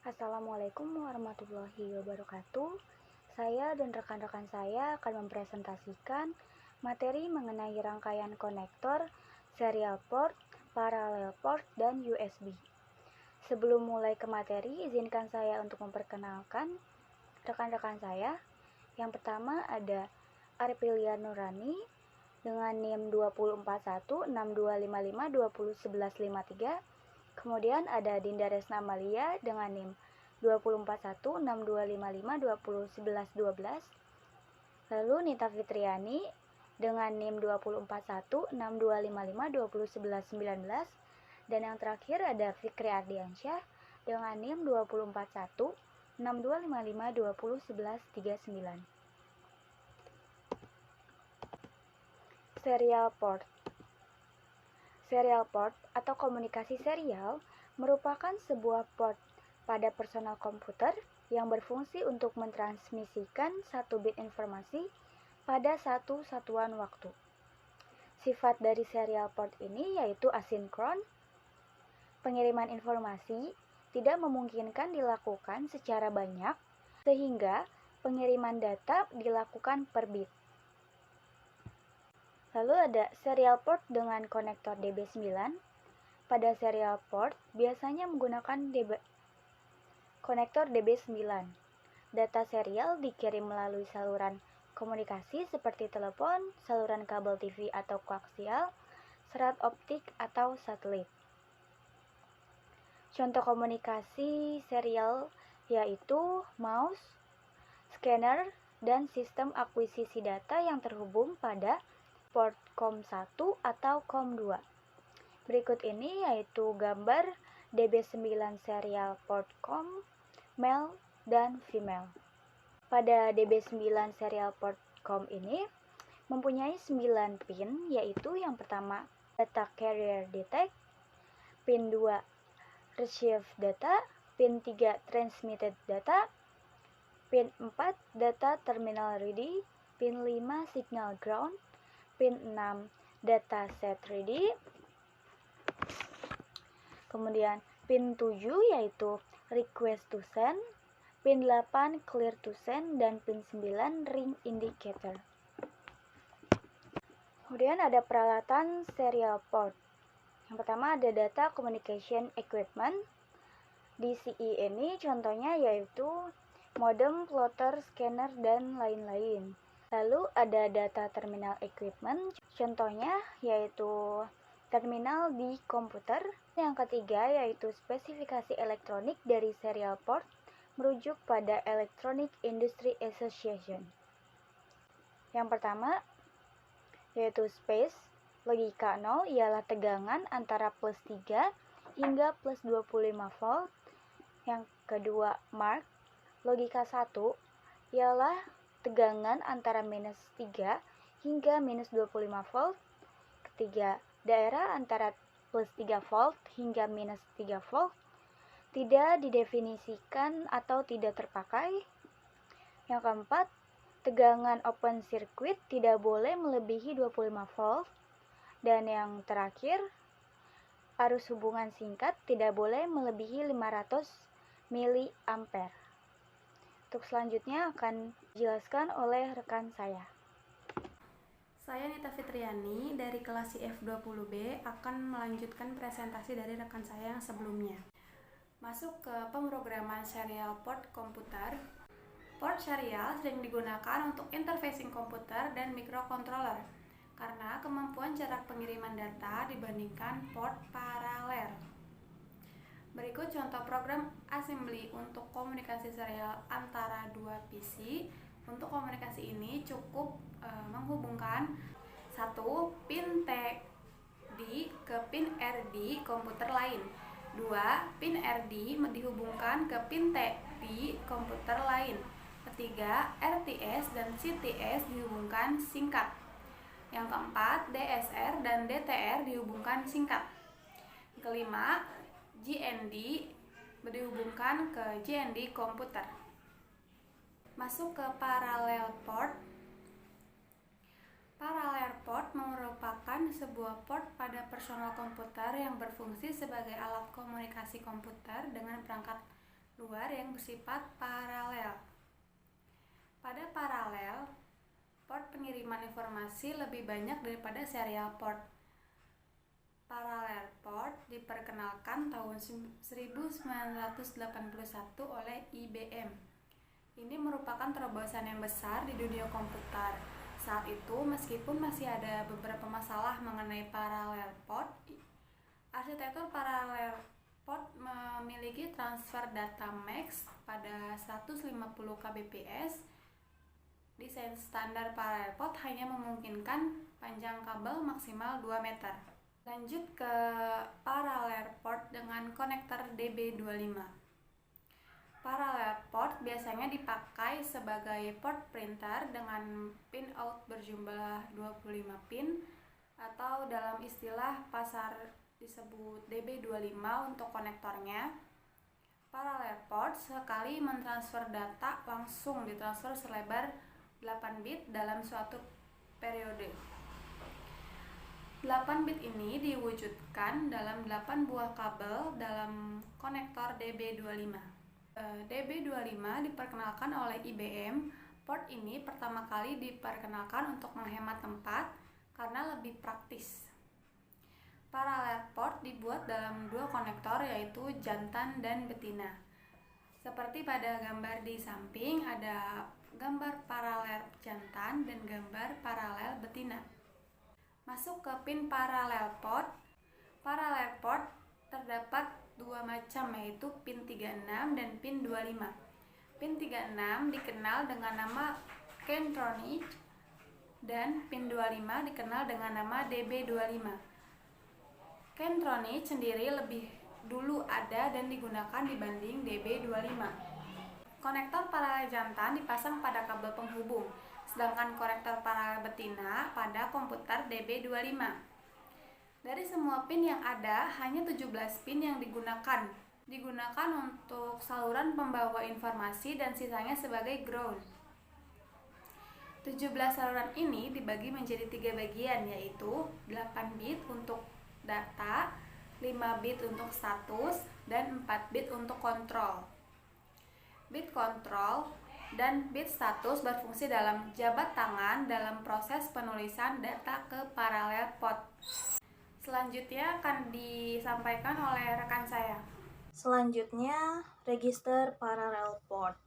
Assalamualaikum warahmatullahi wabarakatuh. Saya dan rekan-rekan saya akan mempresentasikan materi mengenai rangkaian konektor, serial port, parallel port, dan USB. Sebelum mulai ke materi, izinkan saya untuk memperkenalkan rekan-rekan saya. Yang pertama ada Arpilia Nurani dengan NIM 2416255201153. Kemudian ada Dinda Resna Amalia dengan NIM 2416255201112. Lalu Nita Fitriani dengan NIM 2416255201119. Dan yang terakhir ada Fikri Ardiansyah dengan NIM 2416255201139. Serial port. Serial port atau komunikasi serial merupakan sebuah port pada personal komputer yang berfungsi untuk mentransmisikan satu bit informasi pada satu satuan waktu. Sifat dari serial port ini yaitu asinkron. Pengiriman informasi tidak memungkinkan dilakukan secara banyak, sehingga pengiriman data dilakukan per bit. Lalu ada serial port dengan konektor DB9. Pada serial port biasanya menggunakan konektor DB9. Data serial dikirim melalui saluran komunikasi seperti telepon, saluran kabel TV atau koaksial, serat optik atau satelit. Contoh komunikasi serial yaitu mouse, scanner, dan sistem akuisisi data yang terhubung pada port COM1 atau COM2. Berikut ini yaitu gambar DB9 serial port COM, male, dan female. Pada DB9 serial port COM ini mempunyai 9 pin, yaitu yang pertama data carrier detect, pin 2 receive data, pin 3 transmitted data, pin 4 data terminal ready, pin 5 signal ground, pin 6 data set ready, kemudian pin 7 yaitu request to send, pin 8 clear to send, dan pin 9 ring indicator. Kemudian ada peralatan serial port. Yang pertama ada data communication equipment. DCE ini contohnya yaitu modem, plotter, scanner, dan lain-lain. Lalu ada data terminal equipment, contohnya yaitu terminal di komputer. Yang ketiga yaitu spesifikasi elektronik dari serial port merujuk pada Electronic Industry Association. Yang pertama yaitu space, logika 0 ialah tegangan antara plus 3 hingga plus 25 volt. Yang kedua mark, logika 1 ialah tegangan antara minus 3 hingga minus 25 volt. Ketiga, daerah antara plus 3 volt hingga minus 3 volt. Tidak didefinisikan atau tidak terpakai. Yang keempat, tegangan open circuit tidak boleh melebihi 25 volt. Dan yang terakhir, arus hubungan singkat tidak boleh melebihi 500 miliampere. Untuk selanjutnya akan dijelaskan oleh rekan saya. Saya Nita Fitriani dari kelas IF20B akan melanjutkan presentasi dari rekan saya yang sebelumnya. Masuk ke pemrograman serial port komputer. Port serial sering digunakan untuk interfacing komputer dan microcontroller karena kemampuan jarak pengiriman data dibandingkan port paralel. Berikut contoh program assembly untuk komunikasi serial antara dua PC. Untuk komunikasi ini cukup menghubungkan 1. Pin TD ke pin RD komputer lain. 2. Pin RD dihubungkan ke pin TD komputer lain. Ketiga, RTS dan CTS dihubungkan singkat. Yang keempat, DSR dan DTR dihubungkan singkat. Kelima, GND dihubungkan ke GND komputer. Masuk ke parallel port. Parallel port merupakan sebuah port pada personal komputer yang berfungsi sebagai alat komunikasi komputer dengan perangkat luar yang bersifat paralel. Pada paralel, port pengiriman informasi lebih banyak daripada serial port. Parallel port diperkenalkan tahun 1981 oleh IBM. Ini merupakan terobosan yang besar di dunia komputer. Saat itu, meskipun masih ada beberapa masalah mengenai parallel port, arsitektur parallel port memiliki transfer data max pada 150 kbps. Desain standar parallel port hanya memungkinkan panjang kabel maksimal 2 meter. Lanjut ke parallel port dengan konektor DB25. Parallel port biasanya dipakai sebagai port printer dengan pin out berjumlah 25 pin atau dalam istilah pasar disebut DB25 untuk konektornya. Parallel port sekali mentransfer data langsung ditransfer selebar 8 bit dalam suatu periode. 8 bit ini diwujudkan dalam 8 buah kabel dalam konektor DB25. DB25 diperkenalkan oleh IBM. Port ini pertama kali diperkenalkan untuk menghemat tempat karena lebih praktis. Parallel port dibuat dalam 2 konektor, yaitu jantan dan betina. Seperti pada gambar di samping, ada gambar paralel jantan dan gambar paralel betina. Masuk ke pin parallel port. Parallel port terdapat 2 macam, yaitu pin 36 dan pin 25. Pin 36 dikenal dengan nama Kentronic dan pin 25 dikenal dengan nama DB25. Kentronic sendiri lebih dulu ada dan digunakan dibanding DB25. Konektor paralel jantan dipasang pada kabel penghubung, sedangkan konektor paralel betina pada komputer DB25. Dari semua pin yang ada, hanya 17 pin yang digunakan untuk saluran pembawa informasi dan sisanya sebagai ground. 17 saluran ini dibagi menjadi 3 bagian, yaitu 8 bit untuk data, 5 bit untuk status, dan 4 bit untuk kontrol. Bit kontrol dan bit status berfungsi dalam jabat tangan dalam proses penulisan data ke parallel port. Selanjutnya akan disampaikan oleh rekan saya. Selanjutnya, register parallel port.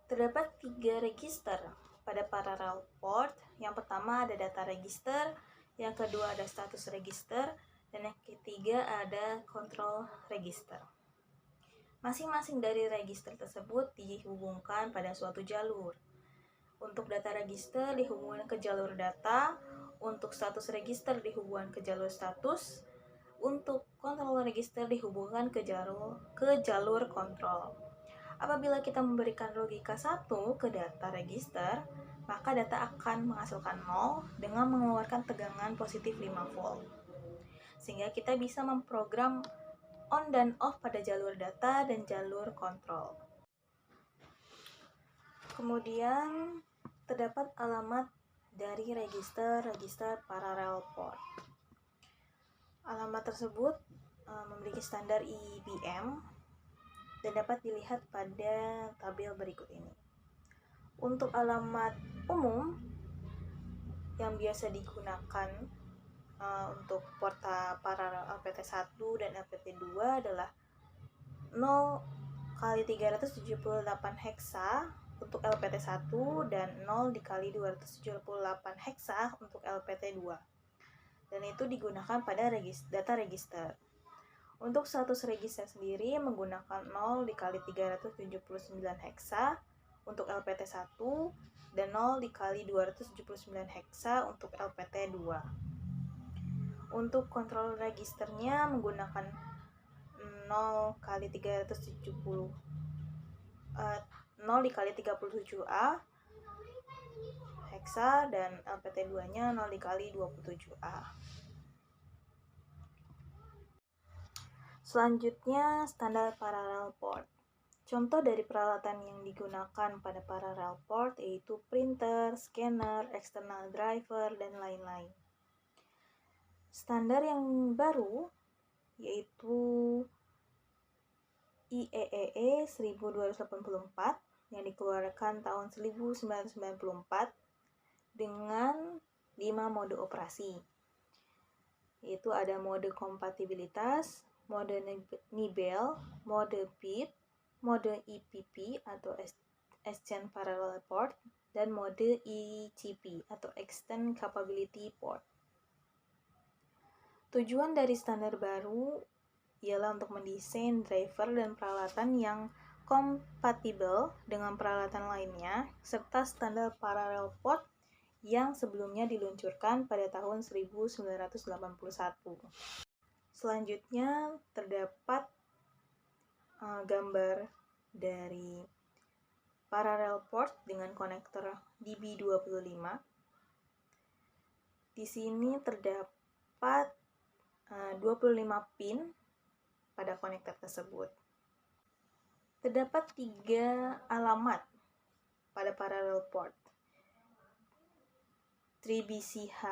Terdapat 3 register pada parallel port. Yang pertama ada data register, yang kedua ada status register, dan yang ketiga ada control register. Masing-masing dari register tersebut dihubungkan pada suatu jalur. Untuk data register dihubungkan ke jalur data, untuk status register dihubungkan ke jalur status, untuk control register dihubungkan ke jalur kontrol. Apabila kita memberikan logika 1 ke data register, maka data akan menghasilkan 0 dengan mengeluarkan tegangan positif 5 volt. Sehingga kita bisa memprogram on dan off pada jalur data dan jalur kontrol. Kemudian terdapat alamat dari register parallel port. Alamat tersebut memiliki standar IBM dan dapat dilihat pada tabel berikut ini. Untuk alamat umum yang biasa digunakan untuk port paralel LPT1 dan LPT2 adalah 0x378 heksa untuk LPT1 dan 0x278 heksa untuk LPT2. Dan itu digunakan pada data register. Untuk status register sendiri menggunakan 0x379 heksa untuk LPT1 dan 0x279 heksa untuk LPT2. Untuk kontrol registernya menggunakan 0x37A heksa dan LPT2-nya 0x27A. Selanjutnya, standar parallel port. Contoh dari peralatan yang digunakan pada parallel port yaitu printer, scanner, external driver, dan lain-lain. Standar yang baru yaitu IEEE 1284 yang dikeluarkan tahun 1994 dengan 5 mode operasi. Yaitu ada mode kompatibilitas, mode Nibel, mode PID, mode EPP atau Exchange Parallel Port, dan mode ECP atau Extend Capability Port. Tujuan dari standar baru ialah untuk mendesain driver dan peralatan yang kompatibel dengan peralatan lainnya, serta standar parallel port yang sebelumnya diluncurkan pada tahun 1981. Selanjutnya terdapat gambar dari parallel port dengan konektor DB25. Di sini terdapat 25 pin pada konektor tersebut. Terdapat 3 alamat pada parallel port. 3BCH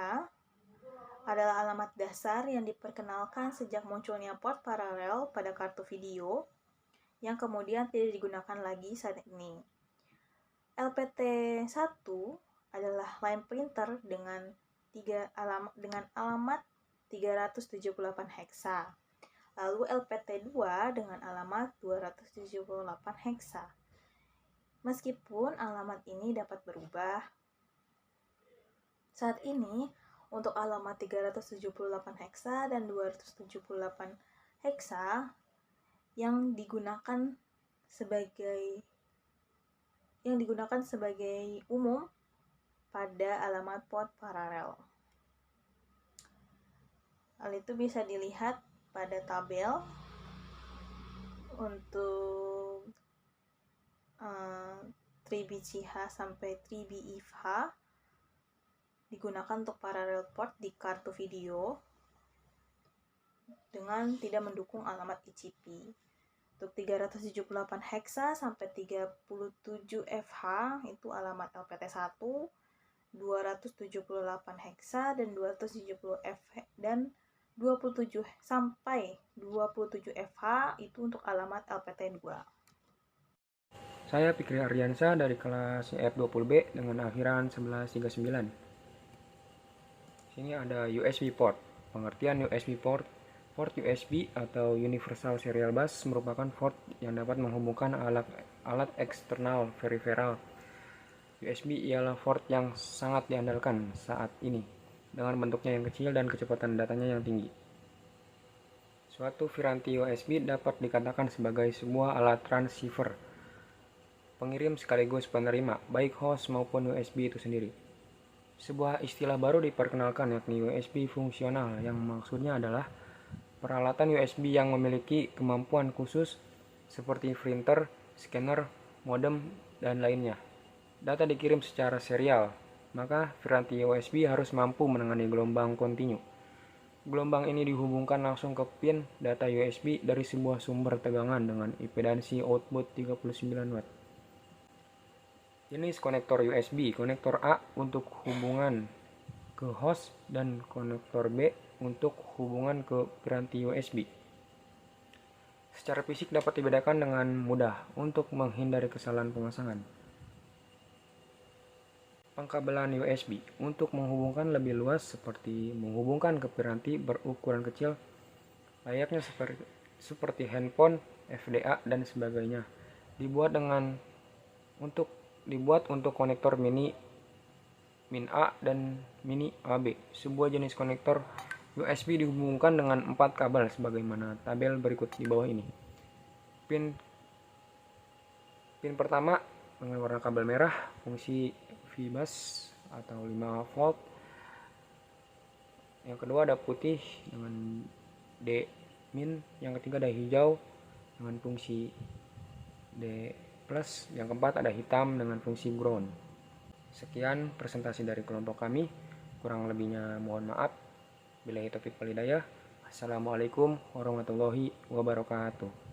adalah alamat dasar yang diperkenalkan sejak munculnya port paralel pada kartu video yang kemudian tidak digunakan lagi saat ini. LPT1 adalah line printer dengan alamat 378 heksa. Lalu LPT2 dengan alamat 278 heksa. Meskipun alamat ini dapat berubah, saat ini untuk alamat 378 heksa dan 278 heksa yang digunakan sebagai umum pada alamat port paralel. Hal itu bisa dilihat pada tabel untuk 3BCH sampai 3BIFH digunakan untuk parallel port di kartu video dengan tidak mendukung alamat ECP. Untuk 378 heksa sampai 37 FH itu alamat LPT1, 278 heksa dan 270 FH dan 27 sampai 27 FH itu untuk alamat LPT2. Saya Fikri Ardiansyah dari kelas F20B dengan akhiran 1139. Sini ada USB port. Pengertian USB port. Port USB atau Universal Serial Bus merupakan port yang dapat menghubungkan alat eksternal peripheral. USB ialah port yang sangat diandalkan saat ini dengan bentuknya yang kecil dan kecepatan datanya yang tinggi. Suatu piranti USB dapat dikatakan sebagai sebuah alat transceiver, pengirim sekaligus penerima, baik host maupun USB itu sendiri. Sebuah istilah baru diperkenalkan yakni USB fungsional, yang maksudnya adalah peralatan USB yang memiliki kemampuan khusus seperti printer, scanner, modem, dan lainnya. Data dikirim secara serial, maka piranti USB harus mampu menangani gelombang kontinu. Gelombang ini dihubungkan langsung ke pin data USB dari sebuah sumber tegangan dengan impedansi output 39 watt. Jenis konektor USB, konektor A untuk hubungan ke host dan konektor B untuk hubungan ke piranti USB. Secara fisik dapat dibedakan dengan mudah untuk menghindari kesalahan pemasangan. Pengkabelan USB untuk menghubungkan lebih luas seperti menghubungkan ke piranti berukuran kecil layaknya seperti handphone, FDA dan sebagainya. Dibuat untuk konektor mini Min A dan Mini AB. Sebuah jenis konektor USB dihubungkan dengan 4 kabel sebagaimana tabel berikut di bawah ini. Pin pertama dengan warna kabel merah, fungsi VBus atau 5 volt. Yang kedua ada putih dengan D min, yang ketiga ada hijau dengan fungsi D plus, yang keempat ada hitam dengan fungsi ground. Sekian presentasi dari kelompok kami, kurang lebihnya mohon maaf. Billahi taufiq wal hidayah. Assalamualaikum warahmatullahi wabarakatuh.